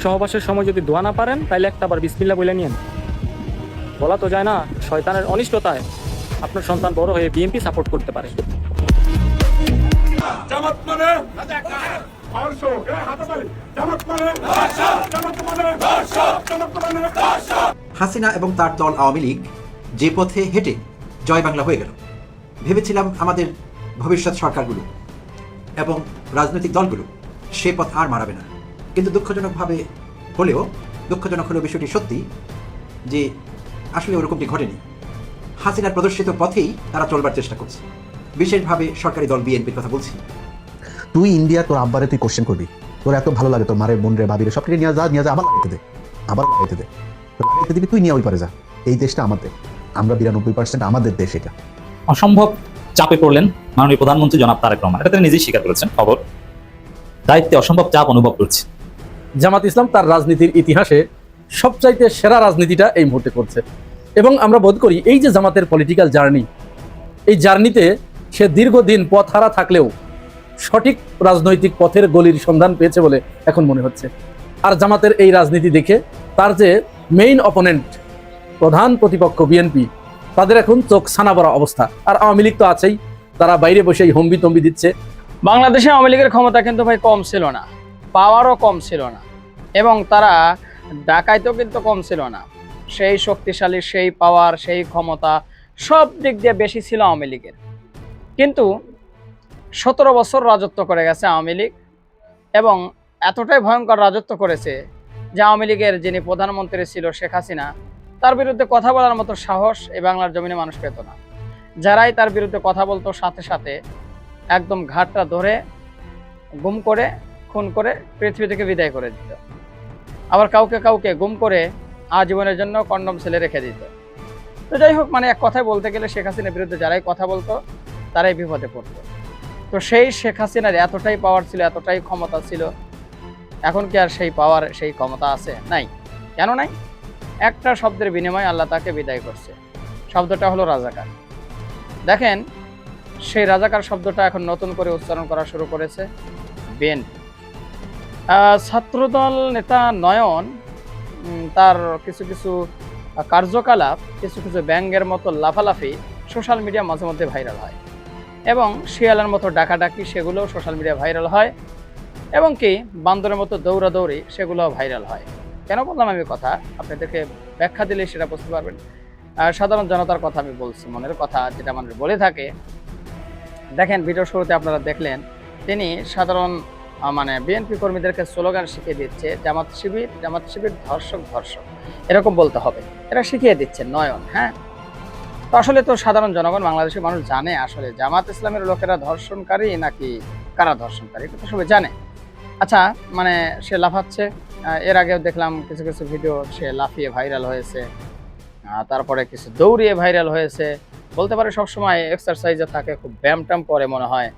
সহবাসের সময় যদি দোয়া না পারেন তাহলে একটা বার বিসমিল্লাহ বলে নিয়েন। বলা তো যায় না, শয়তানের অনিষ্টতায় আপনার সন্তান বড় হয়ে বিএনপি সাপোর্ট করতে পারে। জামাত মানে ধর্ষক, হাতাতালি। জামাত মানে জামাত মানে জামাত মানে। হাসিনা এবং তার দল আওয়ামী লীগ যে পথে হেঁটে জয় বাংলা হয়ে গেল, ভেবেছিলাম আমাদের ভবিষ্যৎ সরকারগুলো এবং রাজনৈতিক দলগুলো সে পথ আর মারাবে না। কিন্তু দুঃখজনক হলেও বিষয়টি সত্যি যে আসলে ওরকমটি ঘটেনি। হাসিনার প্রদর্শিত পথেই তারা চলবার চেষ্টা করছে। বিশেষভাবে সরকারি দল বিএনপির কথা বলছি। তুই ইন্ডিয়া তোর আব্বারে তুই কোশ্চেন করবি, তোর এত ভালো লাগে তোর মারের বোন রে ভাবিরে সবটাকে নিয়ে যা আবার লাগাইতে দে লাগাইতে দিবি, তুই নিয়ে ওই পারে যা। এই দেশটা আমাদের, আমরা 92% আমাদের দেশ। এটা অসম্ভব চাপে পড়লেন মাননীয় প্রধানমন্ত্রী জনাব তারেক রহমান, এটা তিনি নিজেই স্বীকার করেছেন। খবর দায়িত্বে অসম্ভব চাপ অনুভব করছে। জামাত ইসলাম তার রাজনীতির ইতিহাসে সবচাইতে সেরা রাজনীতিটা এই মুহূর্তে করছে এবং আমরা বোধ করি এই যে জামাতের পলিটিক্যাল জার্নি, এই জার্নিতে সে দীর্ঘদিন পথ হারা থাকলেও সঠিক রাজনৈতিক পথের গলির সন্ধান পেয়েছে বলে এখন মনে হচ্ছে। আর জামাতের এই রাজনীতি দেখে তার যে মেইন অপোনেন্ট, প্রধান প্রতিপক্ষ বিএনপি, তাদের এখন চোখ ছানা বড়া অবস্থা। আর আওয়ামী লীগ তো আছেই, তারা বাইরে বসে হম্বি তম্বি দিচ্ছে। বাংলাদেশে আওয়ামী লীগের ক্ষমতা কিন্তু ভাই কম ছিল না, পাওয়ারও কম ছিল না, এবং তারা ডাকাইতেও কিন্তু কম ছিল না। সেই শক্তিশালী, সেই পাওয়ার, সেই ক্ষমতা সব দিক দিয়ে বেশি ছিল আওয়ামী লীগের। কিন্তু 17 বছর রাজত্ব করে গেছে আওয়ামী লীগ, এবং এতটাই ভয়ঙ্কর রাজত্ব করেছে যে আওয়ামী লীগের যিনি প্রধানমন্ত্রী ছিল শেখ হাসিনা, তার বিরুদ্ধে কথা বলার মতো সাহস এই বাংলার জমিনে মানুষ পেত না। যারাই তার বিরুদ্ধে কথা বলতো সাথে সাথে একদম ঘাটটা ধরে গুম করে, খুন করে পৃথিবী থেকে বিদায় করে দিত। আবার কাউকে কাউকে গুম করে আজীবনের জন্য কন্ডম সেলে রেখে দিত। তো যাই হোক, মানে এক কথায় বলতে গেলে শেখ হাসিনার বিরুদ্ধে যারাই কথা বলতো তারাই বিপদে পড়তো। তো সেই শেখ হাসিনার এতটাই পাওয়ার ছিল, এতটাই ক্ষমতা ছিল, এখন কি আর সেই পাওয়ার, সেই ক্ষমতা আছে? নাই। কেন নাই? একটা শব্দের বিনিময়ে আল্লাহ তাকে বিদায় করছে। শব্দটা হলো রাজাকার। দেখেন, সেই রাজাকার শব্দটা এখন নতুন করে উচ্চারণ করা শুরু করেছে বিএনপি। ছাত্রদল নেতা নয়ন তার কিছু কিছু কার্যকলাপ, কিছু কিছু ব্যাঙ্গের মতো লাফালাফি সোশ্যাল মিডিয়া মাঝে মধ্যে ভাইরাল হয়, এবং শিয়ালের মতো ডাকাডাকি সেগুলোও সোশ্যাল মিডিয়া ভাইরাল হয়, এবং কি বান্দরের মতো দৌড়াদৌড়ি সেগুলোও ভাইরাল হয়। কেন বললাম আমি কথা, আপনাদেরকে ব্যাখ্যা দিলে সেটা বুঝতে পারবেন। সাধারণ জনতার কথা আমি বলছি, মনের কথা যেটা মানুষ বলে থাকে। দেখেন, ভিডিও শুরুতে আপনারা দেখলেন তিনি সাধারণ বিএনপি কর্মীদেরকে স্লোগান শিখিয়ে দিচ্ছে, জামাত শিবির ধর্ষক, এরকম বলতে হবে, এটা শিখিয়ে দিচ্ছেন নয়ন। হ্যাঁ, তো আসলে তো সাধারণ জনগণ, বাংলাদেশের মানুষ জানে আসলে জামাত ইসলামের লোকেরা ধর্ষণকারী নাকি কারা ধর্ষণকারী, এটা তো সবাই জানে। আচ্ছা, সে লাফাচ্ছে। এর আগেও দেখলাম কিছু কিছু ভিডিও সে লাফিয়ে ভাইরাল হয়েছে, তারপরে কিছু দৌড়িয়ে ভাইরাল হয়েছে। বলতে পারে সবসময় এক্সারসাইজে থাকে, খুব ব্যায়াম ট্যাম করে মনে হয়,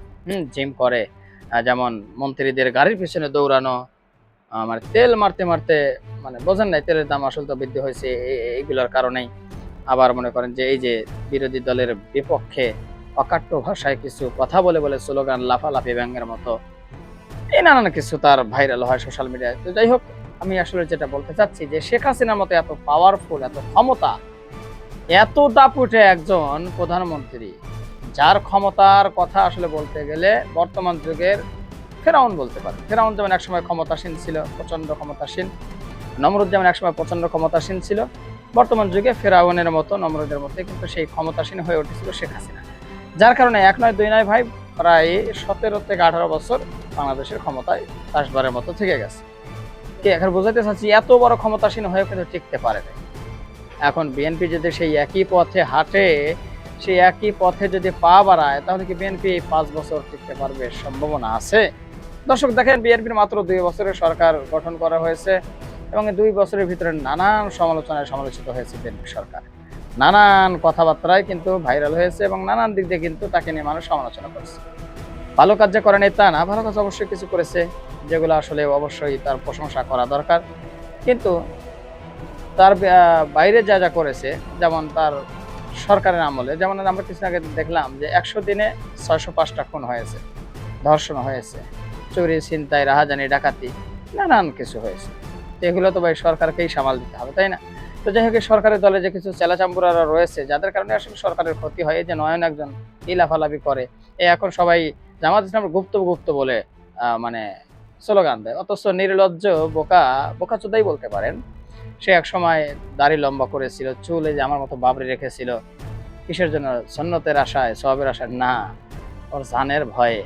জিম করে। যেমন মন্ত্রীদের গাড়ির পিছনে দৌড়ানো, তেল মারতে মারতে, বোঝেন নাই, তেলের দাম আসলে তো বৃদ্ধি হয়েছে এইগুলোর কারণেই। আবার মনে করেন যে এই যে বিরোধী দলের বিপক্ষে অকাট্য ভাষায় কিছু কথা বলে স্লোগান, লাফালাফি ব্যাঙ্গের মতো, এই নানান কিছু তার ভাইরাল হয় সোশ্যাল মিডিয়ায়। তো যাই হোক, আমি আসলে যেটা বলতে চাচ্ছি যে শেখ হাসিনার মতো এত পাওয়ারফুল, এত ক্ষমতা, এত দাপুটে একজন প্রধানমন্ত্রী, যার ক্ষমতার কথা আসলে বলতে গেলে বর্তমান যুগের ফেরাউন বলতে পারে। ফেরাউন যেমন একসময় ক্ষমতাসীন ছিল, প্রচন্ড ক্ষমতাসীন, নমরুদ যেমন একসময় প্রচন্ড ক্ষমতাসীন ছিল, বর্তমান যুগে ফেরাউনের মতো, নমরুদের মতো কিন্তু সেই ক্ষমতাসীন হয়ে উঠেছিল শেখ হাসিনা। যার কারণে 1 নয় 2 নয় ভাই, প্রায় 17 থেকে 18 বছর বাংলাদেশের ক্ষমতায় তাসবারের মতো থেকে গেছে। কে এখন বোঝাতে চাচ্ছি, এত বড় ক্ষমতাসীন হয়েও কিন্তু টিকতে পারে না। এখন বিএনপি যদি সেই একই পথে হাঁটে, সেই একই পথে যদি পা বাড়ায়, তাহলে কি বিএনপি 5 বছর টিকতে পারবে? সম্ভাবনা আছে। দর্শক দেখেন, বিএনপির মাত্র 2 বছরের সরকার গঠন করা হয়েছে, এবং 2 বছরের ভিতরে নানান সমালোচনায় সমালোচিত হয়েছে বিএনপি সরকার। নানান কথাবার্তায় কিন্তু ভাইরাল হয়েছে, এবং নানান দিক দিয়ে কিন্তু তাকে নিয়ে মানুষ সমালোচনা করেছে। ভালো কাজ যে করেনি তা না, ভালো কাজ অবশ্যই কিছু করেছে, যেগুলো আসলে অবশ্যই তার প্রশংসা করা দরকার। কিন্তু তার বাইরে যা যা করেছে, যেমন তার সরকারের আমলে, যেমন আমরা কিছু আগে দেখলাম যে 100 দিনে 605টা খুন হয়েছে, ধর্ষণ হয়েছে, চুরি, ছিনতাই, রাহাজানি, ডাকাতি, নানান কিছু হয়েছে। তো এগুলো তো ভাই সরকারকেই সামাল দিতে হবে, তাই না? তো যাই হোক, এই সরকারের দলে যে কিছু চেলাচাম্বুরারা রয়েছে, যাদের কারণে আসলে সরকারের ক্ষতি হয়, এই যে নয়ন একজন এই লাফালাফি করে, এখন সবাই জামাত ইসলাম গুপ্ত গুপ্ত বলে মানে স্লোগান দেয়, অথচ নির্লজ্জ বোকাচোদাই বলতে পারেন। সে এক সময় দাড়ি লম্বা করেছিল, চুলে যে আমার মতো বাবরি রেখেছিল, কিসের জন্য? সন্ন্যতের আশায়, সওয়াবের আশায় না, ওর জানের ভয়ে।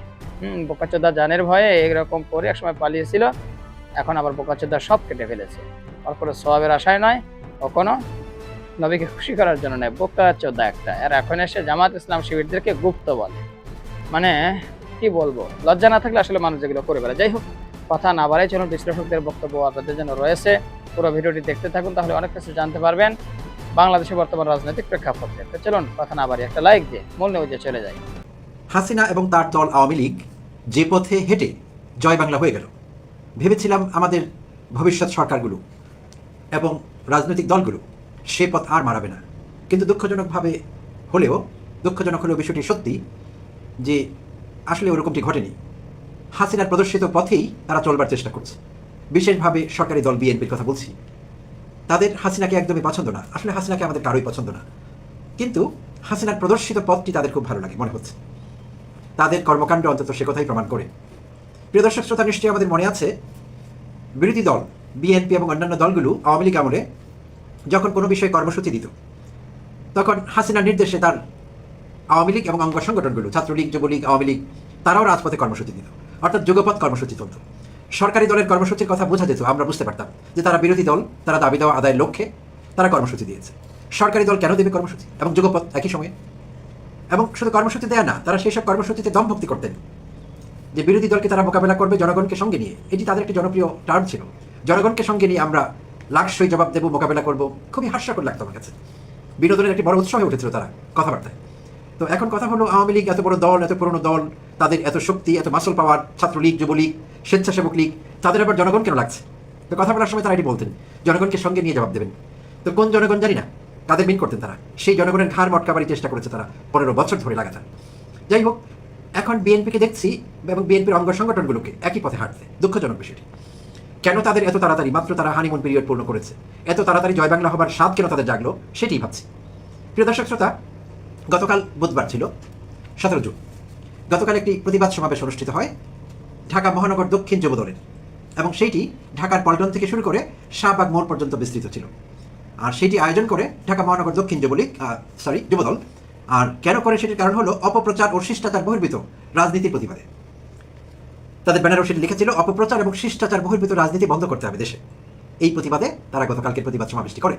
বোকাচোদা জানের ভয়ে এরকম করে এক সময় পালিয়েছিল, এখন আবার বোকাচোদা সব কেটে ফেলেছে। আর কোনো সওয়াবের আশায় নয়, কখনো নবীকে খুশি করার জন্য নয়, বোকাচোদা একটা। আর এখন এসে জামাত ইসলাম শিবিরদেরকে গুপ্ত বলে, মানে কি বলবো, লজ্জা না থাকলে আসলে মানুষ যেগুলো করে বেড়ায়। যাই হোক, কথা না বাড়াই চলুন, বিশ্লেষকদের বক্তব্য আপনাদের জন্য রয়েছে, পুরো ভিডিওটি দেখতে থাকুন, তাহলে অনেক কিছু জানতে পারবেন বাংলাদেশের বর্তমান রাজনৈতিক প্রেক্ষাপটে। তো চলুন, কথা না বাড়ি একটা লাইক দিয়ে মূল নিউজে চলে যাই। হাসিনা এবং তার দল আওয়ামী লীগ যে পথে হেঁটে জয় বাংলা হয়ে গেল, ভেবেছিলাম আমাদের ভবিষ্যৎ সরকারগুলো এবং রাজনৈতিক দলগুলো সে পথ আর মারাবে না। কিন্তু দুঃখজনক হলেও বিষয়টি সত্যি যে আসলে ওরকমটি ঘটেনি। হাসিনার প্রদর্শিত পথেই তারা চলবার চেষ্টা করছে। বিশেষভাবে সরকারি দল বিএনপির কথা বলছি, তাদের হাসিনাকে একদমই পছন্দ না। আসলে হাসিনাকে আমাদের কারোই পছন্দ না, কিন্তু হাসিনার প্রদর্শিত পথটি তাদের খুব ভালো লাগে মনে হচ্ছে। তাদের কর্মকাণ্ড অন্তত সে কথাই প্রমাণ করে। প্রিয় দর্শক শ্রোতা, নিশ্চয়ই আমাদের মনে আছে বিরোধী দল বিএনপি এবং অন্যান্য দলগুলো আওয়ামী লীগ আমলে যখন কোনো বিষয়ে কর্মসূচি দিত, তখন হাসিনার নির্দেশে তার আওয়ামী লীগ এবং অঙ্গ সংগঠনগুলো, ছাত্রলীগ, যুবলীগ, আওয়ামী লীগ, তারাও রাজপথে কর্মসূচি দিত, অর্থাৎ যুগপৎ কর্মসূচি চলত। সরকারি দলের কর্মসূচির কথা বোঝা যেত, আমরা বুঝতে পারতাম যে তারা বিরোধী দল, তারা দাবি দেওয়া আদায়ের লক্ষ্যে তারা কর্মসূচি দিয়েছে। সরকারি দল কেন দেবে কর্মসূচি এবং যুগপৎ একই সময়ে? এবং শুধু কর্মসূচি দেয়া না, তারা সেই সব কর্মসূচিতে দমভক্তি করতেন যে বিরোধী দলকে তারা মোকাবেলা করবে জনগণকে সঙ্গে নিয়ে। এটি তাদের একটি জনপ্রিয় টার্ম ছিল, জনগণকে সঙ্গে নিয়ে আমরা লাখসই জবাব দেবো, মোকাবেলা করব। খুবই হাস্যকর লাগতো আমার কাছে, বিনোদনের একটি বড় উৎস হয়ে উঠেছিল তারা কথাবার্তায়। তো এখন কথা হলো, আওয়ামী লীগ এত বড় দল, এত পুরনো দল, তাদের এত শক্তি, এত মাসল পাওয়ার, ছাত্রলীগ, যুবলীগ, স্বেচ্ছাসেবক লীগ, তাদের আবার জনগণ কেন লাগছে? তো কথা বলার সময় তারা এটি বলতেন, জনগণকে সঙ্গে নিয়ে জবাব দেবেন। তো কোন জনগণ জানি না, কাদের মিন করতেন তারা? সেই জনগণের ঘাড় মটকাবারই চেষ্টা করেছে তারা 15 বছর ধরে লাগাতার। যাই হোক, এখন বিএনপিকে দেখছি এবং বিএনপির অঙ্গ সংগঠনগুলোকে একই পথে হাঁটতে। দুঃখজনক বিষয়টি। কেন তাদের এত তাড়াতাড়ি, মাত্র তারা হানিমুন পিরিয়ড পূর্ণ করেছে, এত তাড়াতাড়ি জয় বাংলা হবার স্বাদ কেন তাদের জাগলো, সেটাই ভাবছি। প্রিয় দর্শক শ্রোতা, গতকাল বুধবার ছিল 17 জুন। গতকাল একটি প্রতিবাদ সমাবেশ অনুষ্ঠিত হয় ঢাকা মহানগর দক্ষিণ যুবদলের, এবং সেইটি ঢাকার পল্টন থেকে শুরু করে শাহবাগ মোড় পর্যন্ত বিস্তৃত ছিল। আর সেটি আয়োজন করে ঢাকা মহানগর দক্ষিণ যুবদল। আর কেন করে সেটির কারণ হলো অপপ্রচার ও শিষ্টাচার বহির্ভূত রাজনীতির প্রতিবাদে। তাদের ব্যানারও সেটি লিখেছিল, অপপ্রচার এবং শিষ্টাচার বহির্ভূত রাজনীতি বন্ধ করতে হবে দেশে। এই প্রতিবাদে তারা গতকালকে প্রতিবাদ সমাবেশটি করে।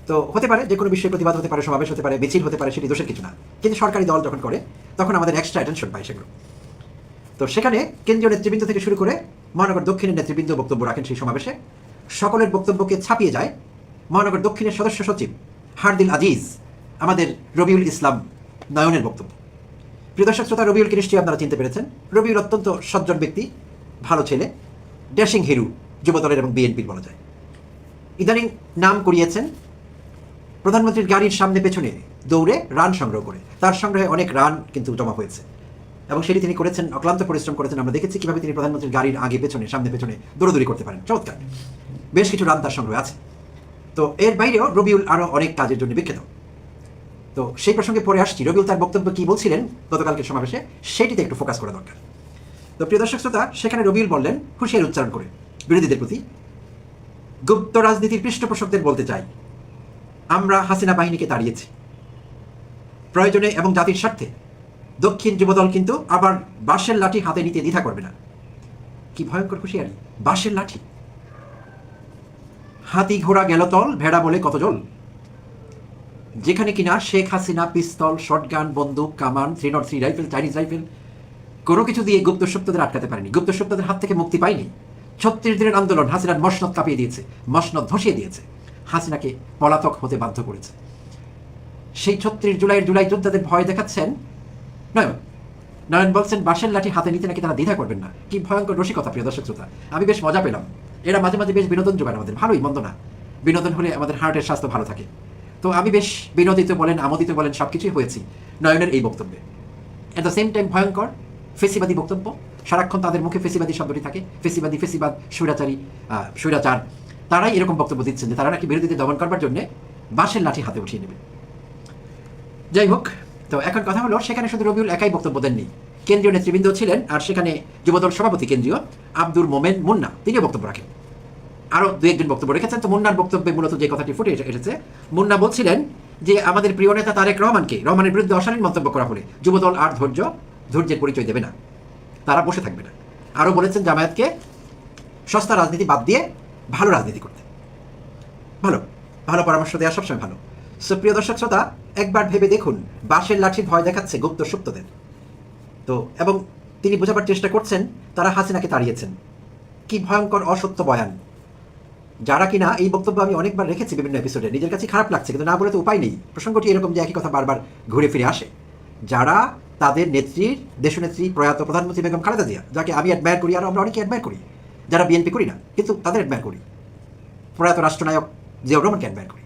তো হতে পারে যে কোনো বিষয়ে প্রতিবাদ হতে পারে, সমাবেশ হতে পারে, মিছিল হতে পারে, সেটি দোষের কিছু না। কিন্তু সরকারি দল যখন করে তখন আমাদের এক্সট্রা অ্যাটেনশন পায় সেগুলো। তো সেখানে কেন্দ্রীয় নেতৃবৃন্দ থেকে শুরু করে মহানগর দক্ষিণের নেতৃবৃন্দ বক্তব্য রাখেন সেই সমাবেশে। সকলের বক্তব্যকে ছাপিয়ে যায় মহানগর দক্ষিণের সদস্য সচিব হারদিল আজিজ, আমাদের রবিউল ইসলাম নয়নের বক্তব্য। প্রিয় দর্শক শ্রোতা, রবিউলকে নিশ্চয়ই আপনারা চিনতে পেরেছেন। রবিউল অত্যন্ত সজ্জন ব্যক্তি, ভালো ছেলে, ড্যাশিং হিরো যুবদলের এবং বিএনপির বলা যায়। ইদানিং নাম করিয়েছেন প্রধানমন্ত্রীর গাড়ির সামনে পেছনে দৌড়ে রান সংগ্রহ করে। তার সংগ্রহে অনেক রান কিন্তু জমা হয়েছে এবং সেটি তিনি করেছেন, অক্লান্ত পরিশ্রম করেছেন। আমরা দেখেছি কিভাবে তিনি প্রধানমন্ত্রীর গাড়ির আগে পেছনে, সামনে পেছনে দৌড়দৌড়ি করতে পারেন। চমৎকার, বেশ কিছু রান তার সংগ্রহে আছে। তো এর বাইরেও রবিউল আরও অনেক কাজের জন্য বিখ্যাত। তো সেই প্রসঙ্গে পরে আসছি। রবিউল তার বক্তব্য কি বলছিলেন গতকালকে সমাবেশে, সেটিতে একটু ফোকাস করা দরকার। তো প্রিয় দর্শক শ্রোতা, সেখানে রবিউল বললেন হুঁশিয়ারি উচ্চারণ করে বিরোধীদের প্রতি, গুপ্ত রাজনীতির পৃষ্ঠপোষকদের বলতে চাই, আমরা হাসিনা বাহিনীকে তাড়িয়েছি। প্রয়োজনে এবং জাতির স্বার্থে দক্ষিণ যুবদল কিন্তু আবার বাঁশের লাঠি হাতে নিতে দ্বিধা করবে না। কি ভয়ঙ্কর হুঁশিয়ারি! বাঁশের লাঠি, হাতি ঘোড়া গেল তল, ভেড়া বলে কত জল। যেখানে কিনা শেখ হাসিনা পিস্তল, শটগান, বন্দুক, কামান, 303 রাইফেল, চাইনিজ রাইফেল কোনো কিছু দিয়ে গুপ্ত শক্তিদের আটকাতে পারেনি, গুপ্ত শক্তিদের হাত থেকে মুক্তি পায়নি। 36 দিনের আন্দোলন হাসিনার মসনদ কাঁপিয়ে দিয়েছে, মসনদ ধসিয়ে দিয়েছে, হাসিনাকে পলাতক হতে বাধ্য করেছে। সেই 36 জুলাই যোদ্ধাদের ভয় দেখাচ্ছেন নয়ন বলছেন বাঁশের লাঠি হাতে নিতে নাকি তারা দ্বিধা করবেন না। কি ভয়ঙ্কর রসিকতা প্রিয় দর্শক শ্রোতা, আমি বেশ মজা পেলাম। এরা মাঝে মাঝে বেশ বিনোদন যোগান আমাদের, ভালোই মন্দ না। বিনোদন হলে আমাদের হার্টের স্বাস্থ্য ভালো থাকে। তো আমি বেশ বিনোদিত বলেন, আমোদিত বলেন, সব কিছুই হয়েছি নয়নের এই বক্তব্যে। অ্যাট দ্য সেম টাইম ভয়ঙ্কর ফেসিবাদী বক্তব্য, সারাক্ষণ তাদের মুখে ফেসিবাদী শব্দটি থাকে। ফেসিবাদ, স্বৈরাচার, তারাই এরকম বক্তব্য দিচ্ছেন যে তারা নাকি বিরোধীদের দমন করবার জন্য বাঁশের লাঠি হাতে উঠিয়ে নেবে। যাই হোক, তো এখন কথা হলো, সেখানে শুধু রবিউল একাই বক্তব্য দেননি, কেন্দ্রীয় নেতৃবৃন্দ ছিলেন, আর সেখানে যুবদল সভাপতি কেন্দ্রীয় আব্দুর মোমেন মুন্না তিনিও বক্তব্য রাখেন, আরও দু একজন বক্তব্য রেখেছেন। তো মুন্নার বক্তব্যে মূলত যে কথাটি ফুটে এসেছে, মুন্না বলছিলেন যে আমাদের প্রিয় নেতা তারেক রহমানের বিরুদ্ধে অশালীন মন্তব্য করা হলে যুবদল আর ধৈর্যের পরিচয় দেবে না, তারা বসে থাকবে না। আরও বলেছেন জামায়াতকে সস্তা রাজনীতি বাদ দিয়ে ভালো রাজনীতি করতে। ভালো ভালো পরামর্শ দেওয়া সবসময় ভালো। সুপ্রিয় দর্শক শ্রোতা, একবার ভেবে দেখুন, বাঁশের লাঠির ভয় দেখাচ্ছে গুপ্ত সুপ্তদের। তো এবং তিনি বোঝাবার চেষ্টা করছেন তারা হাসিনাকে তাড়িয়েছেন। কি ভয়ঙ্কর অসত্য বয়ান! যারা কিনা এই বক্তব্য আমি অনেকবার রেখেছি বিভিন্ন এপিসোডে, নিজের কাছে খারাপ লাগছে, কিন্তু না বলে তো উপায় নেই। প্রসঙ্গটি এরকম যে একই কথা বারবার ঘুরে ফিরে আসে। যারা তাদের নেত্রীর, দেশনেত্রী প্রয়াত প্রধানমন্ত্রী বেগম খালেদা জিয়া, যাকে আমি অ্যাডমায়ার করি, আর আমরা অনেকে অ্যাডমায়ার করি, যারা বিএনপি করি না কিন্তু তাদের অ্যাডমায়ার করি, প্রয়াত রাষ্ট্রনায়ক জিয়াউর রহমানকে অ্যাডমায়ার করি,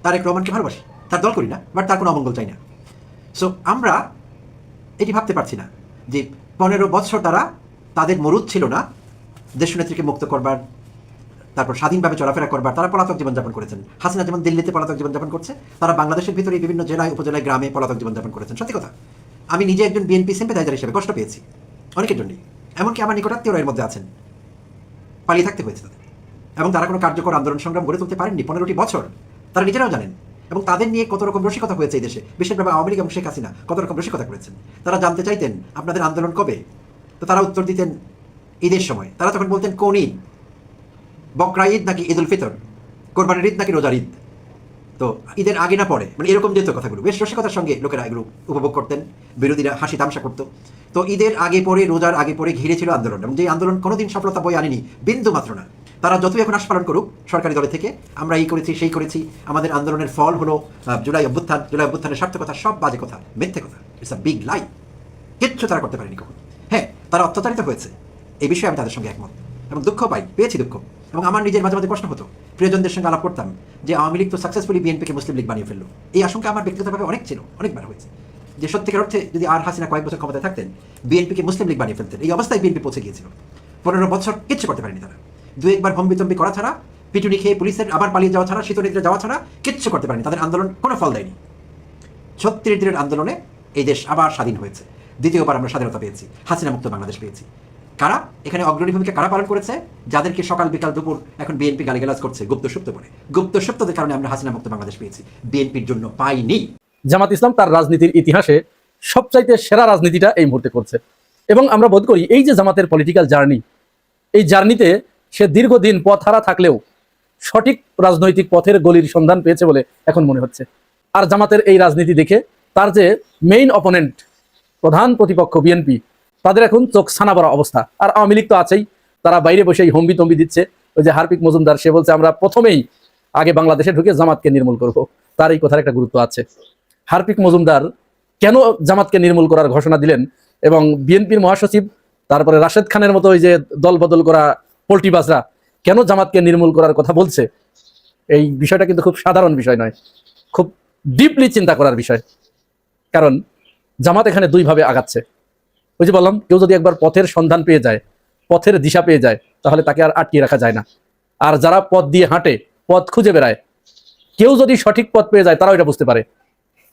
তারেক রহমানকে ভালোবাসি, তার দল করি না, বাট তার কোনো অমঙ্গল চাই না। সো আমরা এটি ভাবতে পারছি না যে 15 বছর তারা, তাদের মরুদ ছিল না দেশনেত্রীকে মুক্ত করবার, তারপর স্বাধীনভাবে চলাফেরা করবার, তারা পলাতক জীবনযাপন করেছেন। হাসিনা যেমন দিল্লিতে পলাতক জীবনযাপন করছে, তারা বাংলাদেশের ভিতরে বিভিন্ন জেলায়, উপজেলায়, গ্রামে পলাতক জীবনযাপন করেছেন। সত্যি কথা, আমি নিজে একজন বিএনপি সিম্পাথাইজার হিসেবে কষ্ট পেয়েছি অনেকের জন্যই, এমনকি আমার নিকটাত্মীয়রা এর মধ্যে আছেন। পালিয়ে থাকতে হয়েছে তাদের, এবং তারা কোনো কার্যকর আন্দোলন সংগ্রাম গড়ে তুলতে পারেননি 15টি বছর, তারা নিজেরাও জানেন। এবং তাদের নিয়ে কত রকম রসিকতা হয়েছে এই দেশে, বিশেষভাবে আওয়ামী লীগ এবং শেখ হাসিনা কত রকম রসিকতা করেছেন। তারা জানতে চাইতেন আপনাদের আন্দোলন কবে, তো তারা উত্তর দিতেন ঈদের সময়। তারা তখন বলতেন কোন ঈদ, বকরা ঈদ নাকি ঈদ উল ফিতর, কোরবানির ঈদ নাকি রোজার ঈদ, তো ঈদের আগে না পরে, মানে এরকম যেত কথাগুলো। বেশ রসিকতার সঙ্গে লোকেরা এগুলো উপভোগ করতেন, বিরোধীরা হাসি তামসা করতো। তো ঈদের আগে পরে, রোজার আগে পরে ঘিরে ছিল আন্দোলন, এবং যে আন্দোলন কোনোদিন সফলতা বয়ে আনেনি বিন্দু মাত্র না। তারা যতই এখন আস্পালন করুক সরকারি দলে থেকে, আমরা এই করেছি সেই করেছি, আমাদের আন্দোলনের ফল হলো জুলাই অভ্যুত্থানের সার্থকতা, সব বাজে কথা, মিথ্যে কথা, ইটস আ বিগ লাই। কিচ্ছু তারা করতে পারেনি কখন। হ্যাঁ, তারা অত্যাচারিত হয়েছে, এই বিষয়ে আমি তাদের সঙ্গে একমত, এবং দুঃখ পেয়েছি দুঃখ। এবং আমার নিজের মাঝে মাঝে প্রশ্ন হতো, প্রিয়জনদের সঙ্গে আলাপ করতাম যে আওয়ামী লীগ তো সাকসেসফুলি বিএনপিকে মুসলিম লীগ বানিয়ে ফেললো। এই আশঙ্কা আমার ব্যক্তিগতভাবে অনেক ছিল, অনেকবার হয়েছে, যে সত্যিকার অর্থে যদি আর হাসিনা কয়েক বছর ক্ষমতায় থাকতেন, বিএনপিকে মুসলিম লীগ বানিয়ে ফেলতেন। এই অবস্থায় বিএনপি পৌঁছে গিয়েছিল। 15 বছর কিচ্ছু করতে পারেনি তারা, দু একবার হম্বিতম্বি করা ছাড়া, পিটুনি খেয়ে পুলিশের আবার পালিয়ে যাওয়া ছাড়া, শীতনিদ্রে যাওয়া ছাড়া কিচ্ছু করতে পারেনি। তাদের আন্দোলন কোনো ফল দেয়নি। 36 দিনের আন্দোলনে এই দেশ আবার স্বাধীন হয়েছে, দ্বিতীয়বার আমরা স্বাধীনতা পেয়েছি, হাসিনা মুক্ত বাংলাদেশ পেয়েছি। কারা এখানে অগ্রণী ভূমিকা কারা পালন করেছে? যাদেরকে সকাল বিকাল দুপুর এখন বিএনপি গালিগালাজ করছে গুপ্ত সুপ্ত বলে, গুপ্ত সুপ্তদের কারণে আমরা হাসিনা মুক্ত বাংলাদেশ পেয়েছি, বিএনপির জন্য পাইনি। জামাত ইসলাম তার রাজনীতির ইতিহাসে সবচাইতে সেরা রাজনীতিটা এই মুহূর্তে করছে। এবং আমরা বোধ করি এই যে জামাতের পলিটিক্যাল জার্নি, এই জার্নিতে সে দীর্ঘদিন পথ হারা থাকলেও সঠিক রাজনৈতিক পথের গলির সন্ধান পেয়েছে বলে এখন মনে হচ্ছে। আর জামাতের এই রাজনীতি দেখে তার যে মেইন অপোনেন্ট, প্রধান প্রতিপক্ষ বিএনপি, তাদের এখন চোখ ছানা বড়া অবস্থা। আর আওয়ামী লীগ তো আছেই, তারা বাইরে বসেই হম্বি তম্বি দিচ্ছে। ওই যে হার্পিক মজুমদার, সে বলছে আমরা প্রথমেই আগে বাংলাদেশে ঢুকে জামাতকে নির্মূল করব। তার এই কথার একটা গুরুত্ব আছে। হার্পিক মজুমদার কেন জামাতকে নির্মূল করার ঘোষণা দিলেন, এবং বিএনপির মহাসচিব, তারপরে রাশেদ খানের মতো ওই যে দল বদল করা পোল্টিবাজরা কেন জামাতকে নির্মূল করার কথা বলছে, এই বিষয়টা কিন্তু খুব সাধারণ বিষয় নয়, খুব ডিপলি চিন্তা করার বিষয়। কারণ জামাত এখানে দুইভাবে আগাচ্ছে। ওই যে বললাম, কেউ যদি একবার পথের সন্ধান পেয়ে যায়, পথের দিশা পেয়ে যায়, তাহলে তাকে আর আটকিয়ে রাখা যায় না। আর যারা পথ দিয়ে হাঁটে, পথ খুঁজে বেড়ায়, কেউ যদি সঠিক পথ পেয়ে যায়, তারাও এটা বুঝতে পারে,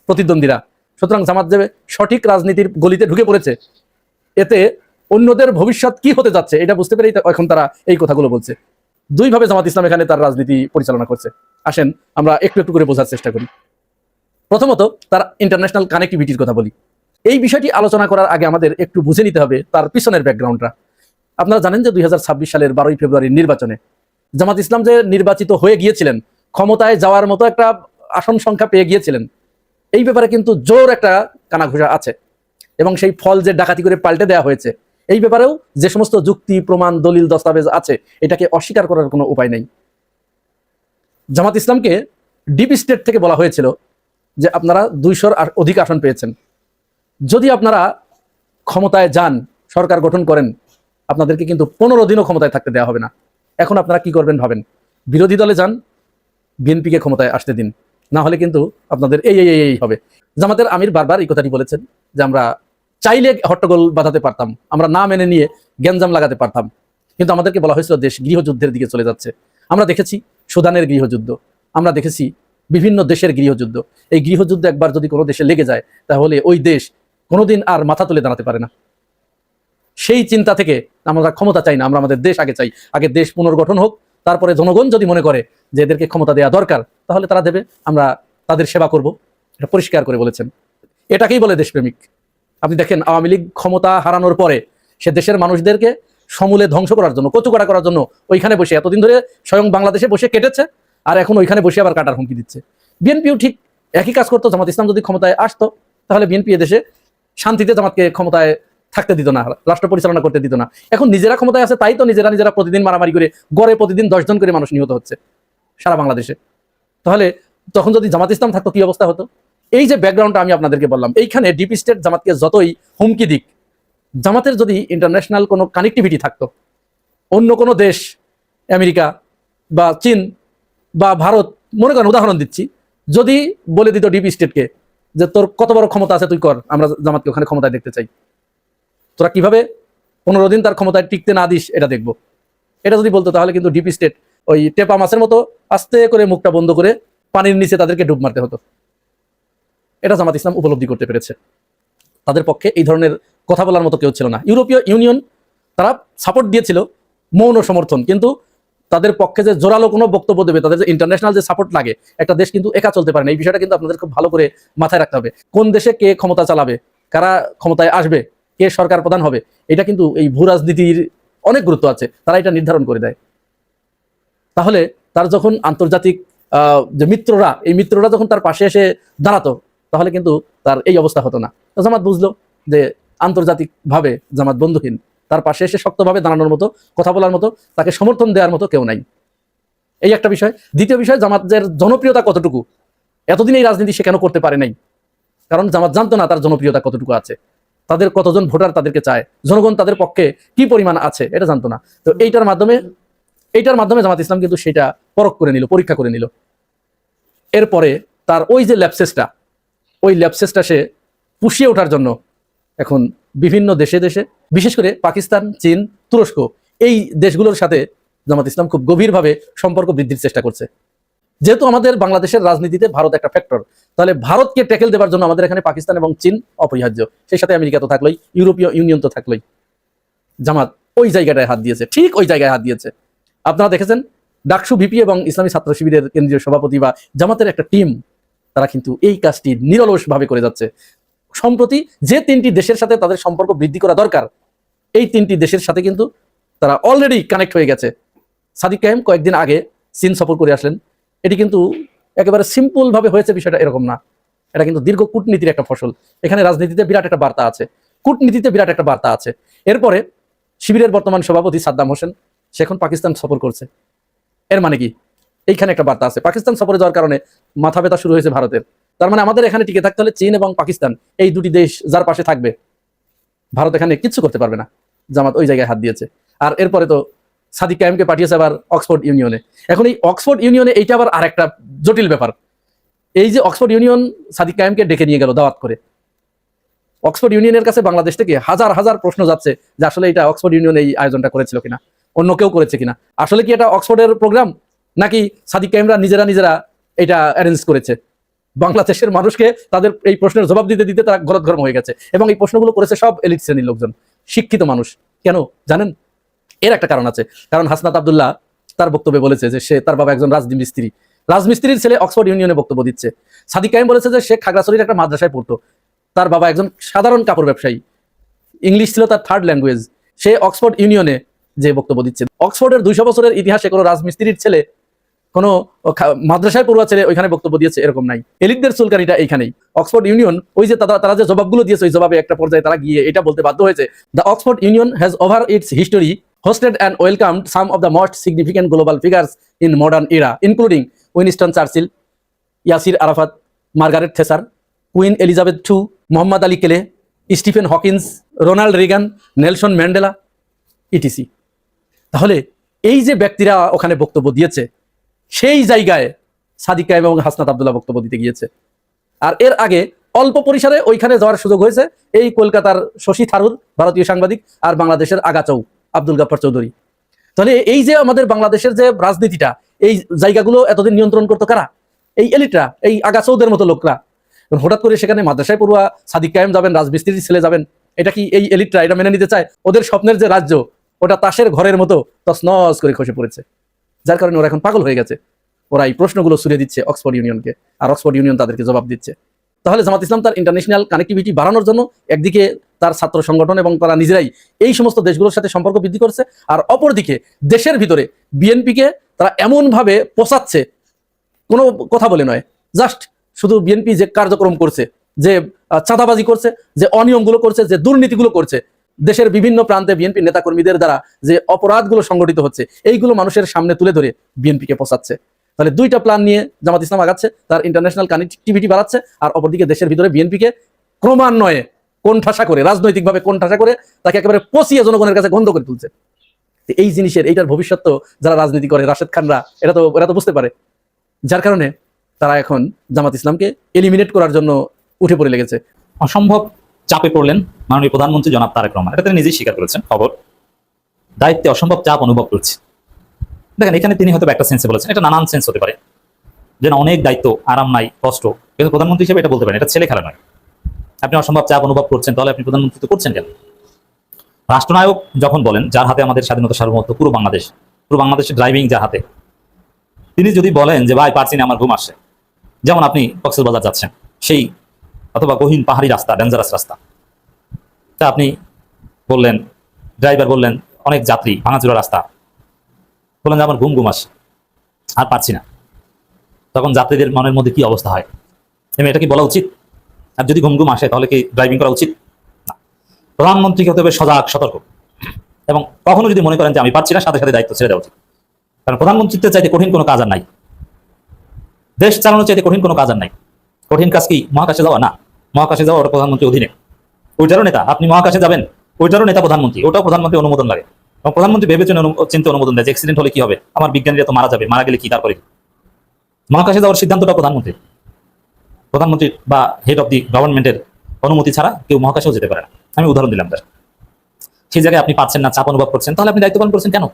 প্রতিদ্বন্দ্বীরা। সুতরাং জামাত যে সঠিক রাজনীতির গলিতে ঢুকে পড়েছে, এতে অন্যদের ভবিষ্যৎ কি হতে যাচ্ছে এটা বুঝতে পেরেই এখন তারা এই কথাগুলো বলছে। দুইভাবে জামাত ইসলাম এখানে তার রাজনীতি পরিচালনা করছে। আসেন আমরা একটু একটু করে বোঝার চেষ্টা করি। প্রথমত তার ইন্টারন্যাশনাল কানেক্টিভিটির কথা বলি। এই বিষয়টি আলোচনা করার আগে আমাদের একটু বুঝে নিতে হবে তার পিছনের ব্যাকগ্রাউন্ডটা। আপনারা জানেন যে 2026 সালের 12 ফেব্রুয়ারির নির্বাচনে জামাত ইসলাম যে নির্বাচিত হয়ে গিয়েছিলেন, ক্ষমতায় যাওয়ার মতো একটা আসন সংখ্যা পেয়ে গিয়েছিলেন, এই ব্যাপারে কিন্তু জোর একটা কানাঘুষা আছে। এবং সেই ফল যে ডাকাতি করে পাল্টে দেওয়া হয়েছে, এই ব্যাপারেও যে সমস্ত যুক্তি, প্রমাণ, দলিল, দস্তাবেজ আছে, এটাকে অস্বীকার করার কোনো উপায় নেই। জামাত ইসলামকে ডিপ স্টেট থেকে বলা হয়েছিল যে আপনারা 200-র অধিক আসন পেয়েছেন, যদি আপনারা ক্ষমতায় যান, সরকার গঠন করেন, আপনাদেরকে কিন্তু 15 দিনও ক্ষমতায় থাকতে দেওয়া হবে না। এখন আপনারা কি করবেন ভাবেন, বিরোধী দলে যান, বিএনপিকে ক্ষমতায় আসতে দিন, না হলে কিন্তু আপনাদের এই হবে। জামাতের আমির বারবার এই কথাটি বলেছেন যে আমরা চাইলে হট্টগোল বাঁধাতে পারতাম, আমরা না মেনে নিয়ে গ্যাঞ্জাম লাগাতে পারতাম, কিন্তু আমাদেরকে বলা হয়েছিল দেশ গৃহযুদ্ধের দিকে চলে যাচ্ছে। আমরা দেখেছি সুদানের গৃহযুদ্ধ, আমরা দেখেছি বিভিন্ন দেশের গৃহযুদ্ধ। এই গৃহযুদ্ধ একবার যদি কোনো দেশে লেগে যায় তাহলে ওই দেশ কোনোদিন আর মাথা তুলে দাঁড়াতে পারে না। সেই চিন্তা থেকে আমরা ক্ষমতা চাই না, আমরা আমাদের দেশ আগে চাই। আগে দেশ পুনর্গঠন হোক, তারপরে জনগণ যদি মনে করে যে এদেরকে ক্ষমতা দেওয়া দরকার তাহলে তারা দেবে, আমরা তাদের সেবা করব, এটা পরিষ্কার করে বলেছেন। এটাকেই বলে দেশপ্রেমিক। আপনি দেখেন আওয়ামী লীগ ক্ষমতা হারানোর পরে সে দেশের মানুষদেরকে সমূলে ধ্বংস করার জন্য, কচুকাটা করার জন্য ওইখানে বসে এতদিন ধরে স্বয়ং বাংলাদেশে বসে কেটেছে, আর এখন ওইখানে বসে আবার কাটার হুমকি দিচ্ছে। বিএনপিও ঠিক একই কাজ করতো। জামাত ইসলাম যদি ক্ষমতায় আসতো তাহলে বিএনপি এদেশে শান্তিতে জামাতকে ক্ষমতায় থাকতে দিত না, রাষ্ট্র পরিচালনা করতে দিত না। এখন নিজেরা ক্ষমতায় আছে তাই তো নিজেরা প্রতিদিন মারামারি করে, গড়ে প্রতিদিন 10 জন করে মানুষ নিহত হচ্ছে সারা বাংলাদেশে। তাহলে তখন যদি জামাত ইসলাম থাকতো কি অবস্থা হতো? এই যে ব্যাকগ্রাউন্ডটা আমি আপনাদেরকে বললাম, এইখানে ডিপ স্টেট জামাতকে যতই হুমকি দিক, জামাতের যদি ইন্টারন্যাশনাল কোনো কানেক্টিভিটি থাকতো, অন্য কোনো দেশ, আমেরিকা বা চীন বা ভারত, মনে করেন উদাহরণ দিচ্ছি, যদি বলে দিত ডিপ স্টেটকে যে তোর কত বড় ক্ষমতা আছে তুই কর, আমরা জামাতকে ওখানে ক্ষমতায় দেখতে চাই, তোরা কিভাবে 15 দিন তার ক্ষমতায় টিকতে না দিস এটা দেখবো, এটা যদি বলতো তাহলে কিন্তু ডিপ স্টেট ওই টেপা মাছের মতো আস্তে করে মুখটা বন্ধ করে পানির নিচে তাদেরকে ডুব মারতে হতো। এটা জামাত ইসলাম উপলব্ধি করতে পেরেছে। তাদের পক্ষে এই ধরনের কথা বলার মতো কেউ ছিল না। ইউরোপীয় ইউনিয়ন তারা সাপোর্ট দিয়েছিল, মৌন সমর্থন, কিন্তু তাদের পক্ষে যে জোরালো কোনো বক্তব্য দেবে, তাদের যে ইন্টারন্যাশনাল যে সাপোর্ট লাগে, একটা দেশ কিন্তু একা চলতে পারে না। এই বিষয়টা কিন্তু আপনাদের খুব ভালো করে মাথায় রাখতে হবে। কোন দেশে কে ক্ষমতা চালাবে, কারা ক্ষমতায় আসবে, কে সরকার প্রধান হবে, এটা কিন্তু এই ভূ রাজনীতির অনেক গুরুত্ব আছে, তারা এটা নির্ধারণ করে দেয়। তাহলে তার যখন আন্তর্জাতিক যে মিত্ররা, এই মিত্ররা যখন তার পাশে এসে দাঁড়াতো তাহলে কিন্তু তার এই অবস্থা হতো না। জামাত বুঝলো যে আন্তর্জাতিকভাবে জামাত বন্ধুহীন, তার পাশে এসে শক্তভাবে দাঁড়ানোর মতো, কথা বলার মতো, তাকে সমর্থন দেওয়ার মতো কেউ নাই। এই একটা বিষয়। দ্বিতীয় বিষয়, জামাতের জনপ্রিয়তা কতটুকু, এতদিন এই রাজনীতি সে কেন করতে পারে নাই? কারণ জামাত জানতো না তার জনপ্রিয়তা কতটুকু আছে, তাদের কতজন ভোটার তাদেরকে চায়, জনগণ তাদের পক্ষে কি পরিমাণ আছে এটা জানতো না। তো এইটার মাধ্যমে জামাত ইসলাম কিন্তু সেটা পরখ করে নিল, পরীক্ষা করে নিল। এরপরে তার ওই যে ল্যাপসেসটা সে পুষিয়ে ওঠার জন্য এখন বিভিন্ন দেশে দেশে, বিশেষ করে পাকিস্তান, চীন, তুরস্ক, এই দেশগুলোর সাথে জামাত ইসলাম খুব গভীরভাবে সম্পর্ক বৃদ্ধির চেষ্টা করছে। যেহেতু আমাদের বাংলাদেশের রাজনীতিতে ভারত একটা ফ্যাক্টর, তাহলে ভারতকে ট্যাকেল দেওয়ার জন্য আমাদের এখানে পাকিস্তান এবং চীন অপরিহার্য, সেই সাথে আমেরিকা তো থাকলোই, ইউরোপীয় ইউনিয়ন তো থাকলোই। জামাত ওই জায়গাটায় হাত দিয়েছে, ঠিক ওই জায়গায় হাত দিয়েছে। আপনারা দেখেছেন ডাকসু ভিপি এবং ইসলামী ছাত্র শিবিরের কেন্দ্রীয় সভাপতি বা জামাতের একটা টিম, তারা কিন্তু এই কাজটি নিরলসভাবে করে যাচ্ছে। সম্প্রতি যে 3টি দেশের সাথে তাদের সম্পর্ক বৃদ্ধি করা দরকার, এই 3টি দেশের সাথে কিন্তু তারা অলরেডি কানেক্ট হয়ে গেছে। সাদিক কায়েম কয়েকদিন আগে চীন সফর করে আসলেন। এটি কিন্তু একেবারে সিম্পল ভাবে হয়েছে, বিষয়টা এরকম না। এটা কিন্তু দীর্ঘ কূটনীতির একটা ফসল। এখানে রাজনীতিতে বিরাট একটা বার্তা আছে, কূটনীতিতে বিরাট একটা বার্তা আছে। এরপরে শিবিরের বর্তমান সভাপতি সাদ্দাম হোসেন সে এখন পাকিস্তান সফর করছে। এর মানে কি? এইখানে একটা বার্তা আছে। পাকিস্তান সফরে যাওয়ার কারণে মাথা ব্যথা শুরু হয়েছে ভারতের। তার মানে আমাদের এখানে টিকে থাকতে হলে চীন এবং পাকিস্তান, এই দুটি দেশ যার পাশে থাকবে, ভারত এখানে কিচ্ছু করতে পারবে না। জামাত ওই জায়গায় হাত দিয়েছে। আর এরপরে তো সাদিক কায়েমকে পাঠিয়েছে আবার অক্সফোর্ড ইউনিয়নে। এখন এই অক্সফোর্ড ইউনিয়নে এইটা আবার আরেকটা জটিল ব্যাপার। এই যে অক্সফোর্ড ইউনিয়ন সাদিক কায়েমকে ডেকে নিয়ে গেল দাওয়াত করে, অক্সফোর্ড ইউনিয়নের কাছে বাংলাদেশ থেকে হাজার হাজার প্রশ্ন যাচ্ছে যে আসলে এটা অক্সফোর্ড ইউনিয়ন এই আয়োজনটা করেছিল কিনা, অন্য কেউ করেছে কিনা, আসলে কি এটা অক্সফোর্ডের প্রোগ্রাম নাকি সাদিক কায়েমরা নিজেরা এটা অ্যারেঞ্জ করেছে। বাংলাদেশের মানুষকে তাদের এই প্রশ্নের জবাব দিতে দিতে তারা গলদঘর্ম হয়ে গেছে। এবং এই প্রশ্নগুলো করেছে সব এলিট শ্রেণীর লোকজন, শিক্ষিত মানুষ। কেন জানেন? এর একটা কারণ আছে। কারণ হাসনাত আব্দুল্লাহ তার বক্তব্যে বলেছে যে তার বাবা একজন রাজমিস্ত্রির ছেলে অক্সফোর্ড ইউনিয়নে বক্তব্য দিচ্ছে। সাদিক কায়েম বলেছে যে সে খাগড়াছড়ির একটা মাদ্রাসায় পড়তো, তার বাবা একজন সাধারণ কাপড় ব্যবসায়ী, ইংলিশ ছিল তার 3rd ল্যাঙ্গুয়েজ। সে অক্সফোর্ড ইউনিয়নে যে বক্তব্য দিচ্ছে, অক্সফোর্ডের 200 বছরের ইতিহাসে কোনো রাজমিস্ত্রির ছেলে, কোনো মাদ্রাসায় পড়ুয়া ছেলে ওইখানে বক্তব্য দিয়েছে এরকম নাই। এলিটদের চুলকানিটা এইখানেই। অক্সফোর্ড ইউনিয়ন ওই যে তারা যে জবাবগুলো দিয়েছে, ওই জবাবে একটা পর্যায়ে তারা গিয়ে এটা বলতে বাধ্য হয়েছে, the Oxford union has over it's history hosted and welcomed some of the most significant global figures in modern era, including Winston Churchill, Yasser Arafat, Margaret Thatcher, Queen Elizabeth II, Muhammad Ali Kele, Stephen Hawking, Ronald Reagan, Nelson Mandela, etc. তাহলে এই যে ব্যক্তিরা ওখানে বক্তব্য দিয়েছে, সেই জায়গায় সাদিক কায়েম এবং হাসনাত আব্দুল্লাহ বক্তব্য দিতে গিয়েছে। আর এর আগে অল্প পরিসরে ওইখানে যাওয়ার সুযোগ হয়েছে এই কলকাতার শশী থারুর, ভারতীয় সাংবাদিক, আর বাংলাদেশের আগাচৌ আব্দুল গাফফার চৌধুরী। তাহলে এই যে আমাদের বাংলাদেশের যে রাজনীতিটা, এই জায়গাগুলো এতদিন নিয়ন্ত্রণ করতো কারা? এই এলিটরা, এই আগাছৌদের মতো লোকরা। হঠাৎ করে সেখানে মাদ্রাসায় পড়ুয়া সাদিক কায়েম যাবেন, রাজমিস্ত্রির ছেলে যাবেন, এটা কি এই এলিটরা এটা মেনে নিতে চায়? ওদের স্বপ্নের যে রাজ্য, ওটা তাসের ঘরের মতো তছনছ করে খসে পড়েছে, যার কারণে ওরা এখন পাগল হয়ে গেছে। ওরা এই প্রশ্নগুলো ছুড়ে দিচ্ছে অক্সফোর্ড ইউনিয়নকে, আর অক্সফোর্ড ইউনিয়ন তাদেরকে জবাব দিচ্ছে। তাহলে জামাত ইসলাম তার ইন্টারন্যাশনাল কানেক্টিভিটি বাড়ানোর জন্য একদিকে তার ছাত্র সংগঠন এবং তারা নিজেরাই এই সমস্ত দেশগুলোর সাথে সম্পর্ক বৃদ্ধি করছে, আর অপরদিকে দেশের ভিতরে বিএনপিকে তারা এমনভাবে পোষাচ্ছে, কোনো কথা বলে নয়, জাস্ট শুধু বিএনপি যে কার্যক্রম করছে, যে চাঁদাবাজি করছে, যে অনিয়মগুলো করছে, যে দুর্নীতিগুলো করছে, দেশের বিভিন্ন প্রান্তে বিএনপি নেতাকর্মীদের দ্বারা যে অপরাধগুলো সংগঠিত হচ্ছে, এইগুলো মানুষের সামনে তুলে ধরে বিএনপিকে পোষাচ্ছে। তাহলে দুইটা প্ল্যান নিয়ে জামাত ইসলাম আগাচ্ছে, তার ইন্টারন্যাশনাল কানেক্টিভিটি বাড়াচ্ছে, আর অপরদিকে দেশের ভিতরে বিএনপিকে ক্রমান্বয়ে কোণঠাসা করে, রাজনৈতিকভাবে কোণঠাসা করে তাকে একেবারে পচিয়ে জনগণের কাছে গন্ধ করে তুলছে। এই জিনিসের, এইটার ভবিষ্যৎ তো যারা রাজনীতি করে, রাশেদ খানরা, এরা তো বুঝতে পারে, যার কারণে তারা এখন জামাত ইসলামকে এলিমিনেট করার জন্য উঠে পড়ে লেগেছে। অসম্ভব চাপে পড়লেন মাননীয় প্রধানমন্ত্রী জনাব তারেক রহমান, এটা তিনি নিজেই স্বীকার করেছেন। খবর, দায়িত্বে অসম্ভব চাপ অনুভব করছে। দেখেন, এখানে তিনি হয়তো একটা সেন্সে বলেছেন, এটা নানান সেন্স হতে পারে, যে না অনেক দায়িত্ব, আরাম নাই, কষ্ট, কিন্তু প্রধানমন্ত্রী হিসেবে এটা বলতে পারেন, এটা ছেলে খেলা নয়। আপনি অসম্ভব চাপ অনুভব করছেন, তাহলে আপনি প্রধানমন্ত্রী তো করছেন কেন? রাষ্ট্রনায়ক যখন বলেন, যার হাতে আমাদের স্বাধীনতা সার্বভৌমত্ব, পুরো বাংলাদেশের ড্রাইভিং যার হাতে, তিনি যদি বলেন যে ভাই পারছি না, আমার ঘুম আসছে, যেমন আপনি কক্সবাজার যাচ্ছেন, সেই অথবা গহীন পাহাড়ি রাস্তা, ডেঞ্জারাস রাস্তা, তা আপনি বললেন, ড্রাইভার বললেন, অনেক যাত্রী, ভাঙাচুরা রাস্তা, বললেন যে আমার ঘুম আসছে, আর পারছি না, তখন যাত্রীদের মনের মধ্যে কি অবস্থা হয়? এটা কি বলা উচিত? আর যদি ঘুম আসে, তাহলে কি ড্রাইভিং করা উচিত না? প্রধানমন্ত্রীকে হতে হবে সজাগ, সতর্ক, এবং কখনো যদি মনে করেন যে আমি পারছি না, সাথে সাথে দায়িত্ব ছেড়ে দেওয়া উচিত। কারণ প্রধানমন্ত্রীত্বের চাইতে কঠিন কোনো কাজ আর নাই, দেশ চালানোর চাইতে কঠিন কোনো কাজ আর নাই। কঠিন কাজ কি? মহাকাশে যাওয়া? না, মহাকাশে যাওয়া ওটা প্রধানমন্ত্রীর অধীনে, ওইটারও নেতা। আপনি মহাকাশে যাবেন, ওইটারও নেতা প্রধানমন্ত্রী, ওটাও প্রধানমন্ত্রী অনুমোদন লাগে, এবং প্রধানমন্ত্রী ভেবেছেন চিন্তা অনুমোদন দেয় যে অ্যাক্সিডেন্ট হলে কি হবে, আমার বিজ্ঞানীরা তো মারা যাবে, মারা গেলে কি, তারপরে মহাকাশে যাওয়ার সিদ্ধান্তটা প্রধানমন্ত্রীর বা হেড অফ দি গভর্নমেন্টের অনুমতি ছাড়া কেউ মহাকাশেও যেতে পারে না। আমি উদাহরণ দিলাম তার। সেই জায়গায় আপনি পাচ্ছেন না, চাপ অনুভব করছেন, তাহলে আপনি দায়িত্ব পালন করছেন কেন?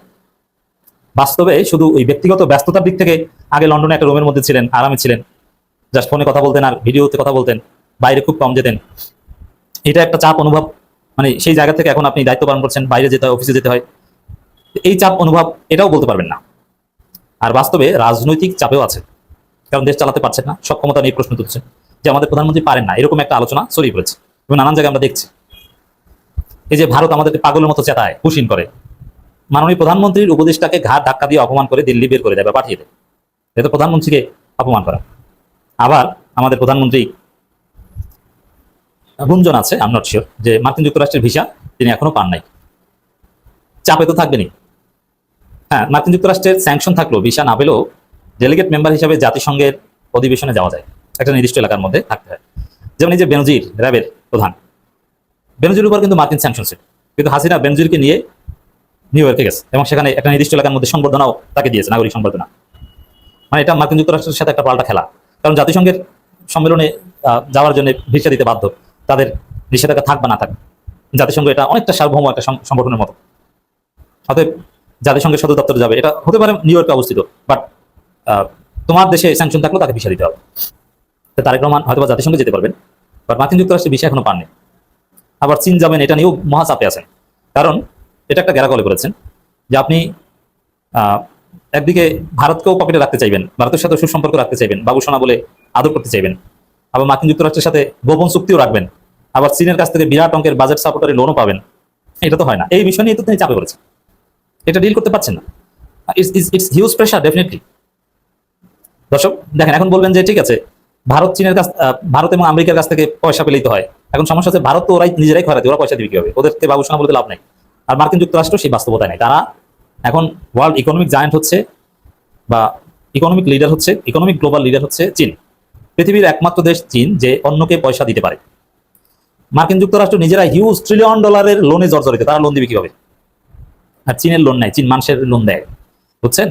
বাস্তবে শুধু ওই ব্যক্তিগত ব্যস্ততার দিক থেকে আগে লন্ডনে একটা রুমের মধ্যে ছিলেন, আরামে ছিলেন, জাস্ট ফোনে কথা বলতেন আর ভিডিওতে কথা বলতেন, বাইরে খুব কম যেতেন, এটা একটা চাপ অনুভব। মানে সেই জায়গা থেকে এখন আপনি দায়িত্ব পালন করছেন, বাইরে যেতে হয়, অফিসে যেতে হয়, এই চাপ অনুভব, এটাও বলতে পারবেন না। আর বাস্তবে রাজনৈতিক চাপেও আছে, কারণ দেশ চালাতে পারছেন না, সক্ষমতা নিয়ে প্রশ্ন তুলছেন যে আমাদের প্রধানমন্ত্রী পারেন না, এরকম একটা আলোচনা ছড়িয়ে পড়েছে এবং নানান জায়গায় আমরা দেখছি। এই যে ভারত আমাদেরকে পাগলের মতো চেতায়, হুশিন করে, মাননীয় প্রধানমন্ত্রীর উপদেষ্টাকে ঘাট ধাক্কা দিয়ে অপমান করে দিল্লি বের করে দেয় বা পাঠিয়ে দেয়, এটা প্রধানমন্ত্রীকে অপমান করা। আবার আমাদের প্রধানমন্ত্রী, গুঞ্জন আছে, আই এম নট শিওর, যে মার্কিন যুক্তরাষ্ট্রের ভিসা তিনি এখনো পান নাই। চাপে তো থাকবেনই। হ্যাঁ, মার্কিন যুক্তরাষ্ট্রের স্যাংশন থাকলেও, ভিসা না পেলেও ডেলিগেট মেম্বার হিসেবে জাতিসংঘের অধিবেশনে যাওয়া যায়, একটা নির্দিষ্ট এলাকার মধ্যে থাকতে হয়। যেমন এই যে বেনজির, র্যাবের প্রধান, বেনজির উপর কিন্তু মার্কিন স্যাংশন ছিল, কিন্তু হাসিনা বেনজিরকে নিয়ে নিউ ইয়র্কে গেছে এবং সেখানে একটা নির্দিষ্ট এলাকার মধ্যে সংবর্ধনাও তাকে দিয়েছে, নাগরিক সংবর্ধনা। মানে এটা মার্কিন যুক্তরাষ্ট্রের সাথে একটা পাল্টা খেলা, কারণ জাতিসংঘের সম্মেলনে যাওয়ার জন্য ভিসা দিতে বাধ্য, তাদের নিষেধাজ্ঞা থাক বা না থাক, জাতিসংঘ এটা অনেকটা সার্বভৌম একটা সংগঠনের মতো। অতএব জাতিসংঘের সদর দপ্তরে যাবে, এটা হতে পারে নিউ ইয়র্কে অবস্থিত, বাট তোমার দেশে স্যাংশন থাকলেও তাকে ভিসা দিতে হবে। তারেক রহমান হয়তো জাতিসংঘে যেতে পারবেন, বাট মার্কিন যুক্তরাষ্ট্রের ভিসা এখনো পাননি। আবার চীন যাবেন, এটা নিয়েও মহাচাপে আছেন, কারণ এটা একটা গ্যারাকলে করেছেন যে আপনি একদিকে ভারতকেও পকেটে রাখতে চাইবেন, ভারতের সাথে সুসম্পর্ক রাখতে চাইবেন, বাবুসোনা বলে আদর করতে চাইবেন, আবার মার্কিন যুক্তরাষ্ট্রের সাথে গোপন চুক্তিও রাখবেন, আবার চীনের কাছ থেকে বিরাট অঙ্কের বাজেট সাপোর্টারি লোনও পাবেন। এটা তো হয় না, এই বিষয় নিয়ে তো তিনি চাপে পড়েছেন, এটা ডিল করতে পারছেন না। It's huge pressure definitely. দর্শক দেখেন, এখন বলবেন যে ঠিক আছে, ভারত এবং আমেরিকার কাছ থেকে পয়সা পেলেই তো হয়। এখন সমস্যা হচ্ছে ভারত তো ওরাই নিজেরাই খরাতে, ওরা পয়সা দিবে কি হবে? ওদেরকে বাবুসোনা বলতে লাভ নাই। আর মার্কিন যুক্তরাষ্ট্র সেই বাস্তবতায় নাই, তারা এখন ওয়ার্ল্ড ইকোনমিক জায়ান্ট হচ্ছে বা ইকোনমিক লিডার হচ্ছে, ইকোনমিক গ্লোবাল লিডার হচ্ছে চীন। পৃথিবীর একমাত্র দেশ চীন যে অন্যকে পয়সা দিতে পারে। মার্কিন যুক্তরাষ্ট্র নিজেরা হিউজ $1 ট্রিলিয়ন লোনে জর্জরিত, তারা লোন দিবে কিভাবে? আর চীনের লোন নাই, চীন মানুষের লোন দেয়, বুঝছেন?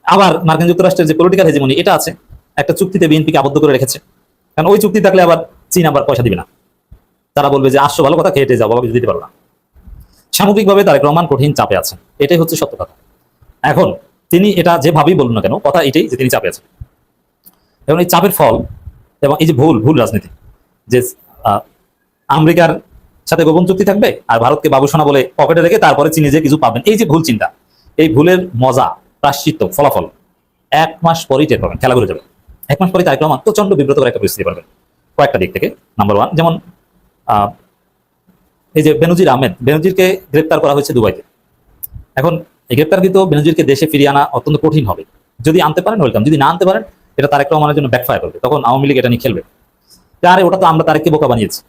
আবার মার্কিন যুক্তরাষ্ট্রের যে পলিটিক্যাল হেজিমনি এটা আছে, একটা চুক্তিতে বিএনপিকে আবদ্ধ করে রেখেছে, কারণ ওই চুক্তি থাকলে আবার চীন আবার পয়সা দিবে না, তারা বলবে যে আসছো ভালো কথা, খেয়ে যাও, বাবা কিছু দিতে পারো না। সামগ্রিকভাবে তারেক রহমান কঠিন চাপে আছেন, এটাই হচ্ছে সত্য কথা। এখন তিনি এটা যেভাবেই বলুন না কেন, কথা এটাই যে তিনি চাপে আছেন। এবং এই চাপের ফল এবং এই যে ভুল রাজনীতি, যে আমেরিকার সাথে গোপন চুক্তি থাকবে আর ভারতকে বাবুসোনা বলে পকেটে রেখে তারপরে চীনে যে কিছু পাবেন, এই যে ভুল চিন্তা, এই ভুলের মজা, প্রায়শ্চিত্ত, ফলাফল 1 মাস পরেই টের পাবেন, খেলা ঘুরে যাবে। 1 মাস পরে তারেক রহমান প্রচন্ড বিব্রতকর একটা পরিস্থিতি পাবেন কয়েকটা দিক থেকে। নাম্বার 1, যেমন এই যে বেনজির আহমেদ, বেনজিরকে গ্রেপ্তার করা হয়েছে দুবাইতে। এখন এই গ্রেপ্তারকৃত বেনজিরকে দেশে ফিরিয়ে আনা অত্যন্ত কঠিন হবে। যদি আনতে পারেন ওয়েলকাম, যদি না আনতে পারেন এটা তারেক রহমানের জন্য ব্যাকফায়ার করবে। তখন আওয়ামী লীগ এটা নিয়ে খেলবে, আরে ওটা তো আমরা তারেককে বোকা বানিয়েছি,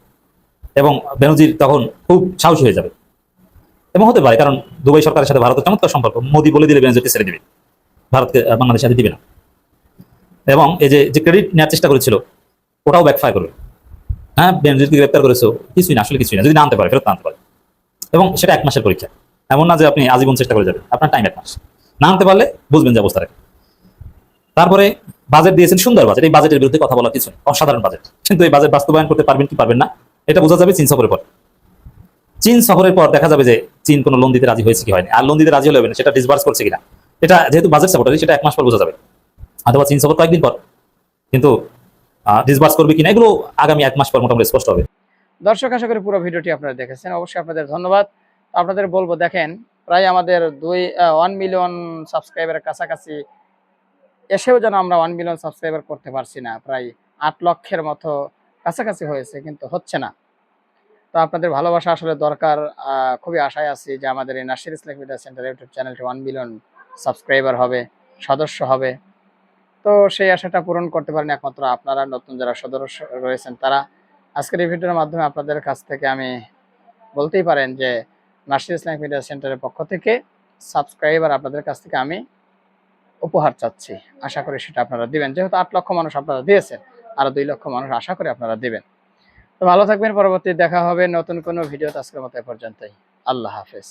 এবং বেনজির তখন খুব সাহসী হয়ে যাবে। এবং হতে পারে, কারণ দুবাই সরকারের সাথে ভারতের চমৎকার সম্পর্ক, মোদি বলে দিলে বেনজিরকে ছেড়ে দিবে, ভারতকে বাংলাদেশের সাথে দিবে না। এবং এই যে ক্রেডিট নেওয়ার চেষ্টা করেছিল ওটাও ব্যাকফায়ার করবে। হ্যাঁ, বেনজিরকে গ্রেপ্তার করেছো, কিছুই না, আসলে কিছুই না, যদি না আনতে পারে ফেরত আনতে পারে। এবং সেটা 1 মাসের পরীক্ষা, এমন না যে আপনি আজীবন চেষ্টা করে যাবেন, আপনার টাইম 1 মাস। না আনতে পারলে বুঝবেন যে অবস্থা রাখে। তারপরে বাজেট দিয়েছেন, সুন্দর বাজেট, এই বাজেটের বিরুদ্ধে কথা বলার কিছু নেই, অসাধারণ বাজেট। কিন্তু এই বাজেট বাস্তবায়ন করতে পারবেন কি পারবেন না এটা বোঝা যাবে চীন সফরের পর। চীন সফরের পর দেখা যাবে যে চীন কোনো লোন দিতে রাজি হয়েছে কি হয়নি, আর লোন দিতে রাজি হলে হবে না সেটা ডিসবার্স করছে কিনা। এটা যেহেতু বাজেট সাপোর্টারি, সেটা 1 মাস পর বোঝা যাবে, অথবা চীন সফর কয়েকদিন পর। কিন্তু ডিসবার্স করবে কিনা এগুলো আগামী 1 মাস পর মোটামুটি স্পষ্ট হবে। দর্শক, আশা করি পুরো ভিডিওটি আপনারা দেখেছেন। অবশ্যই আপনাদের ধন্যবাদ। আপনাদের বলবো, দেখেন প্রায় আমাদের 1 মিলিয়ন সাবস্ক্রাইবারের কাছাকাছি এসেও যেন আমরা 1 মিলিয়ন সাবস্ক্রাইবার করতে পারছি না। প্রায় 8 লক্ষের মতো কাছাকাছি হয়েছে, কিন্তু হচ্ছে না। তো আপনাদের ভালোবাসা আসলে দরকার। খুবই আশায় আছি যে আমাদের এই Nasir Islamic media centre YouTube চ্যানেলটি 1 মিলিয়ন সাবস্ক্রাইবার হবে, সদস্য হবে। তো সেই আশাটা পূরণ করতে পারেন একমাত্র আপনারা, নতুন যারা সদস্য রয়েছেন তারা। আজকের এই ভিডিওর মাধ্যমে আপনাদের কাছ থেকে আমি বলতেই পারেন যে নাসির ইসলামিক মিডিয়া সেন্টারের পক্ষ থেকে সাবস্ক্রাইবার আপনাদের কাছ থেকে আমি উপহার চাচ্ছি। আশা করি সেটা আপনারা দিবেন, যেহেতু 8 লক্ষ মানুষ আপনারা দিয়েছেন, আরো 2 লক্ষ মানুষ আশা করি আপনারা দিবেন। তো ভালো থাকবেন, পরবর্তী দেখা হবে নতুন কোনো ভিডিওতে। আজকের মতো এ পর্যন্তই, আল্লাহ হাফেজ।